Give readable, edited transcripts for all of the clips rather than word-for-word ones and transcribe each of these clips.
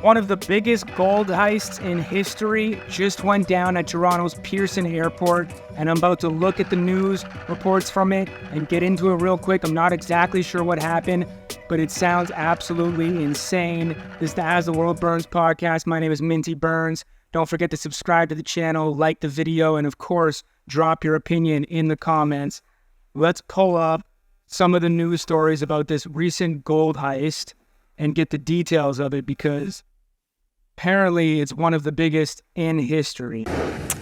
One of the biggest gold heists in history just went down at Toronto's Pearson Airport, and I'm about to look at the news reports from it and get into it real quick. I'm not exactly sure what happened, but it sounds absolutely insane. This is the As the World Burns podcast. My name is Minty Burns. Don't forget to subscribe to the channel, like the video, and of course, drop your opinion in the comments. Let's pull up some of the news stories about this recent gold heist and get the details of it, because apparently it's one of the biggest in history.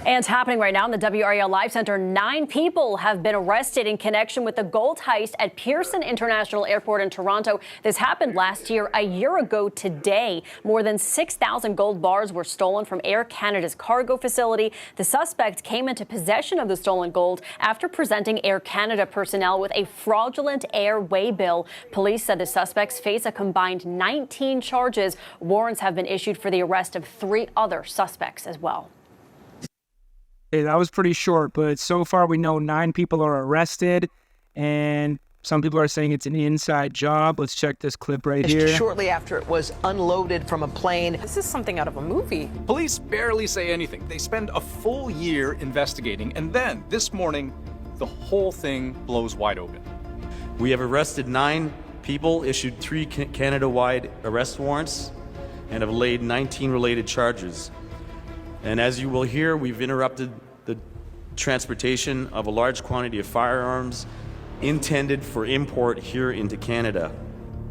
And it's happening right now in the WRAL Live Center. 9 people have been arrested in connection with the gold heist at Pearson International Airport in Toronto. This happened last year, a year ago today. More than 6,000 gold bars were stolen from Air Canada's cargo facility. The suspect came into possession of the stolen gold after presenting Air Canada personnel with a fraudulent airway bill. Police said the suspects face a combined 19 charges. Warrants have been issued for the arrest of 3 other suspects as well. Hey, that was pretty short, but so far we know 9 people are arrested, and some people are saying it's an inside job. Let's check this clip right here. Shortly after it was unloaded from a plane. This is something out of a movie. Police barely say anything. They spend a full year investigating, and then this morning, the whole thing blows wide open. We have arrested 9 people, issued 3 Canada-wide arrest warrants, and have laid 19 related charges. And as you will hear, we've interrupted the transportation of a large quantity of firearms intended for import here into Canada.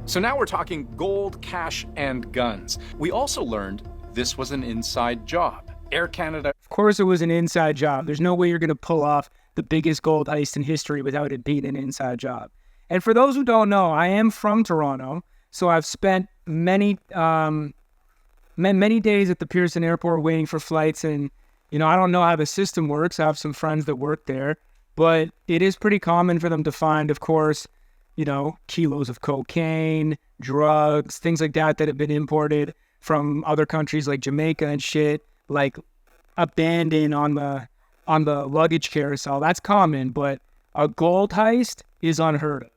So now we're talking gold, cash, and guns. We also learned this was an inside job. Air Canada. Of course it was an inside job. There's no way you're going to pull off the biggest gold heist in history without it being an inside job. And for those who don't know, I am from Toronto, so I've spent many days at the Pearson Airport waiting for flights, and I don't know how the system works. I have some friends that work there, but it is pretty common for them to find, of course, kilos of cocaine, drugs, things like that have been imported from other countries like Jamaica and shit, like abandoned on the luggage carousel. That's common, but a gold heist is unheard of.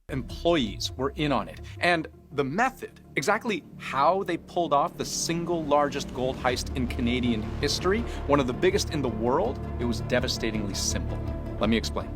Employees were in on it, and the method, exactly how they pulled off the single largest gold heist in Canadian history, one of the biggest in the world, it was devastatingly simple. Let me explain.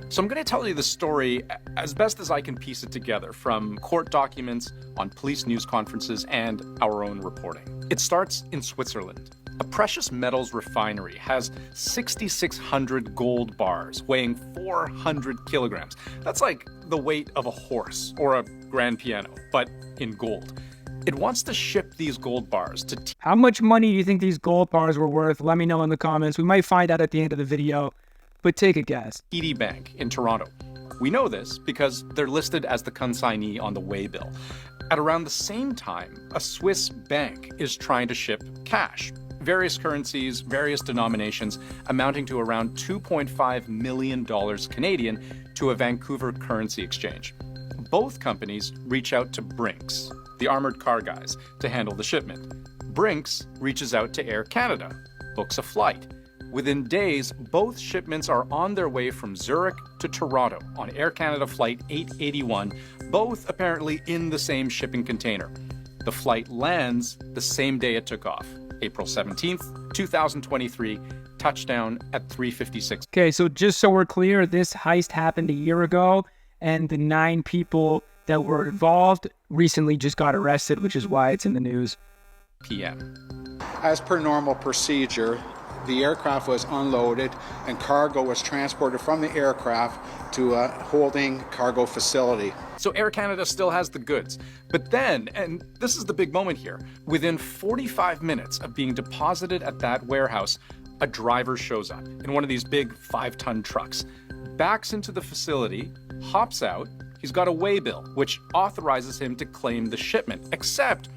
So I'm going to tell you the story as best as I can piece it together from court documents, on police news conferences, and our own reporting. It starts in Switzerland. A precious metals refinery has 6,600 gold bars weighing 400 kilograms. That's like the weight of a horse or a grand piano, but in gold. It wants to ship these gold bars to... How much money do you think these gold bars were worth? Let me know in the comments. We might find out at the end of the video, but take a guess. TD Bank in Toronto. We know this because they're listed as the consignee on the waybill. At around the same time, a Swiss bank is trying to ship cash. Various currencies, various denominations, amounting to around $2.5 million Canadian to a Vancouver currency exchange. Both companies reach out to Brinks, the armored car guys, to handle the shipment. Brinks reaches out to Air Canada, books a flight. Within days, both shipments are on their way from Zurich to Toronto on Air Canada Flight 881, both apparently in the same shipping container. The flight lands the same day it took off. April 17th, 2023, touchdown at 3:56. Okay, so just so we're clear, this heist happened a year ago, and the 9 people that were involved recently just got arrested, which is why it's in the news. PM. As per normal procedure, the aircraft was unloaded and cargo was transported from the aircraft to a holding cargo facility. So Air Canada still has the goods. But then, and this is the big moment here, within 45 minutes of being deposited at that warehouse, a driver shows up in one of these big 5-ton trucks, backs into the facility, hops out. He's got a waybill, which authorizes him to claim the shipment, except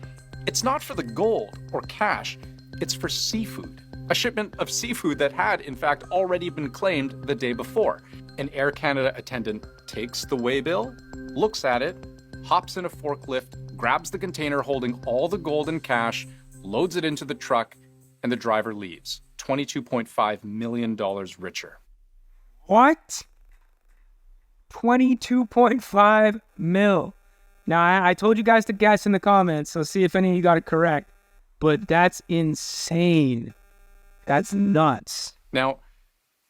it's not for the gold or cash, it's for seafood. A shipment of seafood that had, in fact, already been claimed the day before. An Air Canada attendant takes the waybill, looks at it, hops in a forklift, grabs the container holding all the gold and cash, loads it into the truck, and the driver leaves, $22.5 million richer. What? 22.5 mil. Now, I told you guys to guess in the comments, so see if any of you got it correct. But that's insane. That's nuts. Now,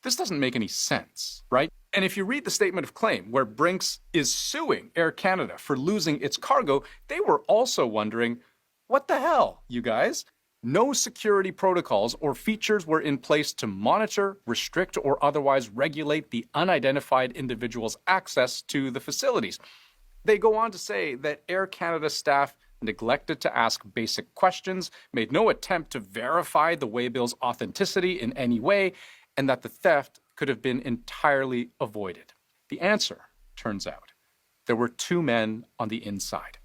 this doesn't make any sense, right? And if you read the statement of claim where Brinks is suing Air Canada for losing its cargo, they were also wondering, what the hell, you guys? No security protocols or features were in place to monitor, restrict, or otherwise regulate the unidentified individual's access to the facilities. They go on to say that Air Canada staff neglected to ask basic questions, made no attempt to verify the waybill's authenticity in any way, and that the theft could have been entirely avoided. The answer, turns out, there were two men on the inside,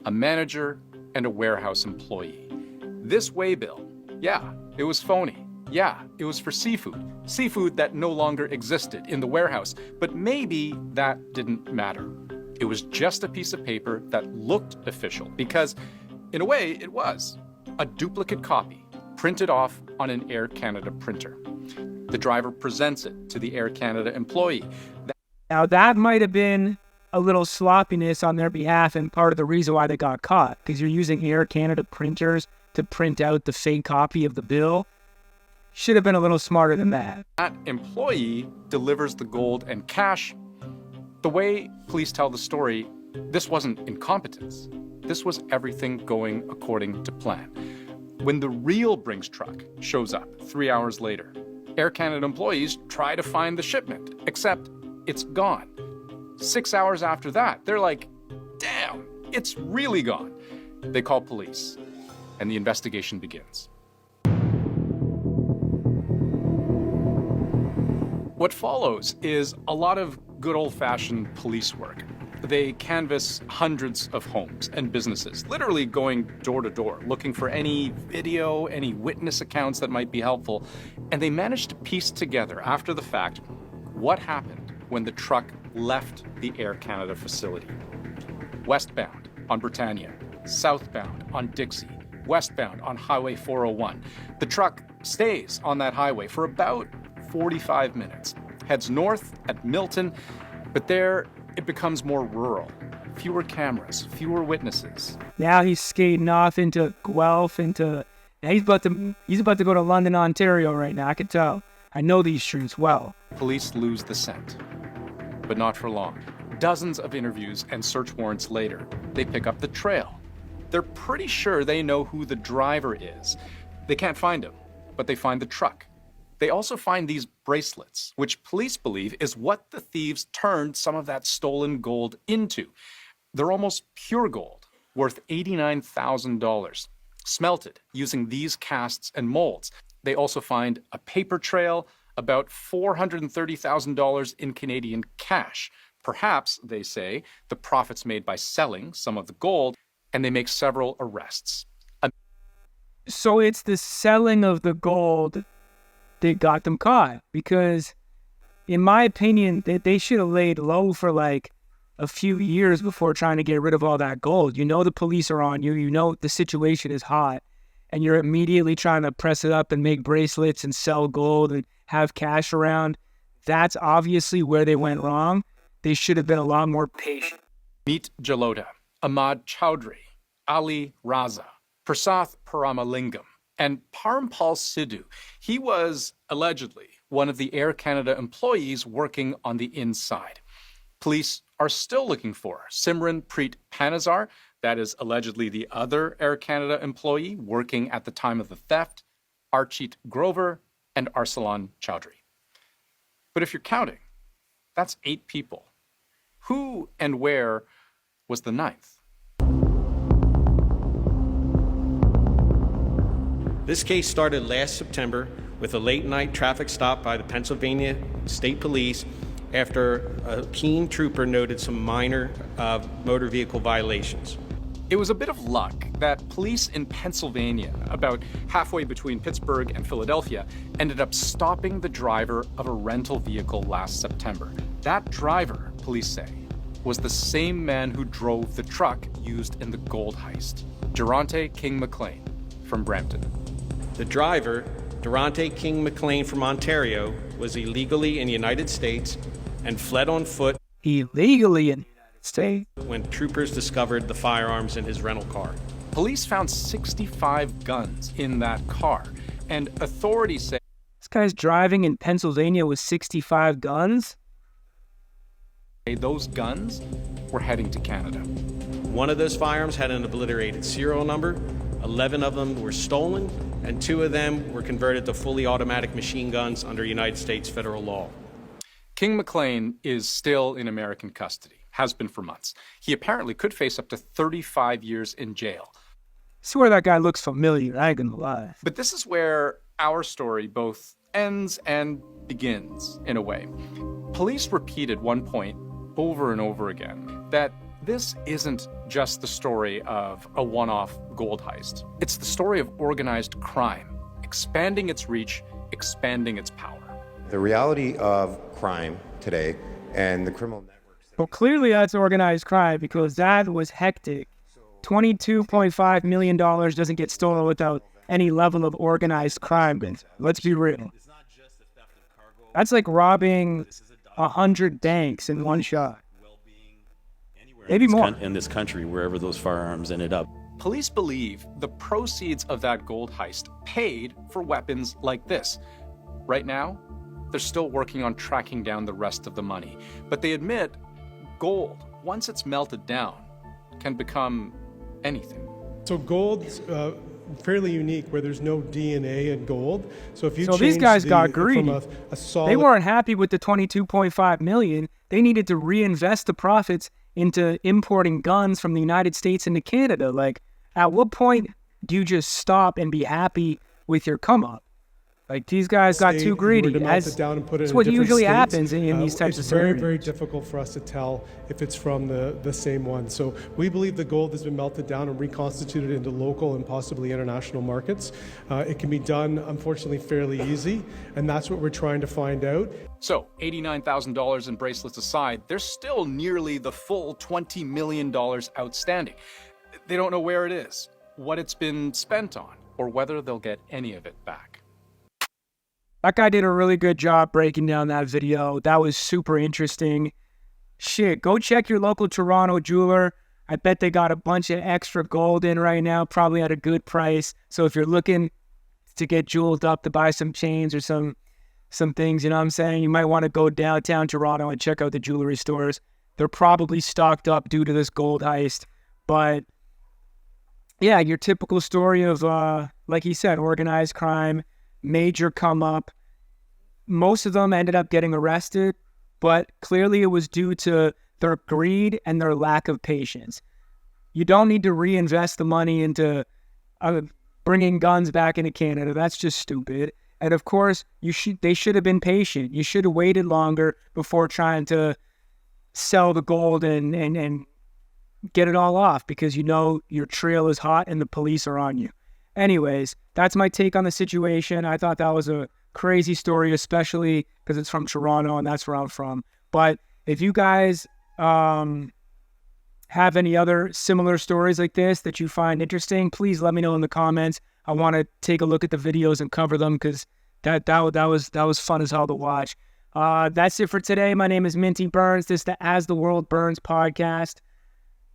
a manager and a warehouse employee. This waybill, yeah, it was phony. Yeah, it was for seafood that no longer existed in the warehouse, but maybe that didn't matter. It was just a piece of paper that looked official because, in a way, it was a duplicate copy printed off on an Air Canada printer. The driver presents it to the Air Canada employee. Now, that might have been a little sloppiness on their behalf and part of the reason why they got caught, because you're using Air Canada printers to print out the fake copy of the bill. Should have been a little smarter than that. That employee delivers the gold and cash. The way police tell the story, this wasn't incompetence. This was everything going according to plan. When the real Brinks truck shows up 3 hours later, Air Canada employees try to find the shipment, except it's gone. 6 hours after that, they're like, damn, it's really gone. They call police, and the investigation begins. What follows is a lot of good old-fashioned police work. They canvass hundreds of homes and businesses, literally going door to door, looking for any video, any witness accounts that might be helpful, and they manage to piece together, after the fact, what happened when the truck left the Air Canada facility. Westbound on Britannia, southbound on Dixie, westbound on Highway 401. The truck stays on that highway for about 45 minutes, heads north at Milton, but there it becomes more rural. Fewer cameras, fewer witnesses. Now he's skating off into Guelph, he's about to go to London, Ontario right now. I can tell. I know these streets well. Police lose the scent, but not for long. Dozens of interviews and search warrants later, they pick up the trail. They're pretty sure they know who the driver is. They can't find him, but they find the truck. They also find these bracelets, which police believe is what the thieves turned some of that stolen gold into. They're almost pure gold, worth $89,000, smelted using these casts and molds. They also find a paper trail, about $430,000 in Canadian cash. Perhaps, they say, the profits made by selling some of the gold, and they make several arrests. So it's the selling of the gold that got them caught, because in my opinion, they should have laid low for like a few years before trying to get rid of all that gold. You know the police are on you, you know the situation is hot, and you're immediately trying to press it up and make bracelets and sell gold and have cash around. That's obviously where they went wrong. They should have been a lot more patient. Meet Jalota, Ahmad Chowdhury, Ali Raza, Prasath Paramalingam, and Parampal Sidhu. He was allegedly one of the Air Canada employees working on the inside. Police are still looking for Simran Preet Panazar, that is allegedly the other Air Canada employee working at the time of the theft, Archit Grover, and Arsalan Chowdhury. But if you're counting, that's 8 people. Who and where was the 9th? This case started last September with a late-night traffic stop by the Pennsylvania State Police after a keen trooper noted some minor motor vehicle violations. It was a bit of luck that police in Pennsylvania, about halfway between Pittsburgh and Philadelphia, ended up stopping the driver of a rental vehicle last September. That driver, police say, was the same man who drove the truck used in the gold heist, Durante King McLean from Brampton. The driver, Durante King McLean from Ontario, was illegally in the United States and fled on foot. illegally in the United States. when troopers discovered the firearms in his rental car. Police found 65 guns in that car, and authorities say This guy's driving in Pennsylvania with 65 guns? those guns were heading to Canada. One of those firearms had an obliterated serial number, 11 of them were stolen, and 2 of them were converted to fully automatic machine guns under United States federal law. King McLean is still in American custody, has been for months. He apparently could face up to 35 years in jail. Swear that guy looks familiar, I ain't gonna lie. But this is where our story both ends and begins, in a way. Police repeat at one point, over and over again, that this isn't just the story of a one-off gold heist. It's the story of organized crime, expanding its reach, expanding its power. The reality of crime today and the criminal networks. Well, clearly that's organized crime because that was hectic. $22.5 million doesn't get stolen without any level of organized crime. Let's be real. That's like robbing 100 banks in one shot. Maybe more. In this country, wherever those firearms ended up. Police believe the proceeds of that gold heist paid for weapons like this. Right now, they're still working on tracking down the rest of the money. But they admit gold, once it's melted down, can become anything. So gold's fairly unique where there's no DNA in gold. So if you these guys got greedy. from a solid, They weren't happy with the $22.5 million. They needed to reinvest the profits into importing guns from the United States into Canada. Like, at what point do you just stop and be happy with your come up? Like, these guys got too greedy. That's what usually happens in these types of scenarios. It's very, very difficult for us to tell if it's from the same one. So we believe the gold has been melted down and reconstituted into local and possibly international markets. It can be done, unfortunately, fairly easy, and that's what we're trying to find out. So, $89,000 in bracelets aside, there's still nearly the full $20 million outstanding. They don't know where it is, what it's been spent on, or whether they'll get any of it back. That guy did a really good job breaking down that video. That was super interesting. Shit, go check your local Toronto jeweler. I bet they got a bunch of extra gold in right now, probably at a good price. So if you're looking to get jeweled up to buy some chains or some things, you know what I'm saying? You might want to go downtown Toronto and check out the jewelry stores. They're probably stocked up due to this gold heist. But yeah, your typical story of, like he said, organized crime, major come up. Most of them ended up getting arrested, but clearly it was due to their greed and their lack of patience. You don't need to reinvest the money into bringing guns back into Canada. That's just stupid. And of course, they should have been patient. You should have waited longer before trying to sell the gold and get it all off, because you know your trail is hot and the police are on you. Anyways, that's my take on the situation. I thought that was a crazy story, especially because it's from Toronto and that's where I'm from. But if you guys have any other similar stories like this that you find interesting, please let me know in the comments. I want to take a look at the videos and cover them because that was fun as hell to watch. That's it for today. My name is Minty Burns. This is the As the World Burns podcast.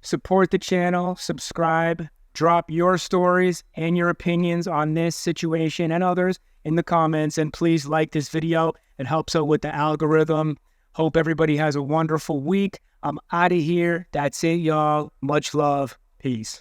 Support the channel, subscribe. Drop your stories and your opinions on this situation and others in the comments. And please like this video. It helps out with the algorithm. Hope everybody has a wonderful week. I'm out of here. That's it, y'all. Much love. Peace.